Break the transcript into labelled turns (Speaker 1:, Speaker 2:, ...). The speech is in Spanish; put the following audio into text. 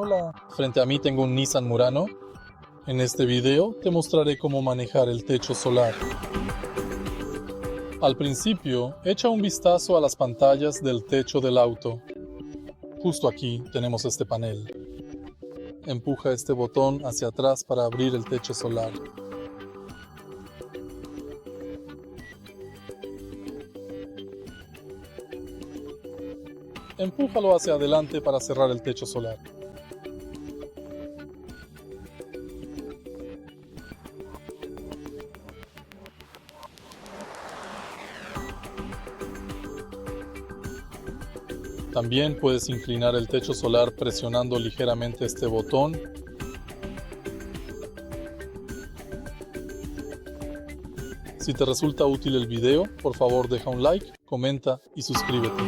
Speaker 1: Hola, frente a mí tengo un Nissan Murano. En este video te mostraré cómo manejar el techo solar. Al principio, echa un vistazo a las pantallas del techo del auto. Justo aquí tenemos este panel. Empuja este botón hacia atrás para abrir el techo solar. Empújalo hacia adelante para cerrar el techo solar. También puedes inclinar el techo solar presionando ligeramente este botón. Si te resulta útil el video, por favor deja un like, comenta y suscríbete.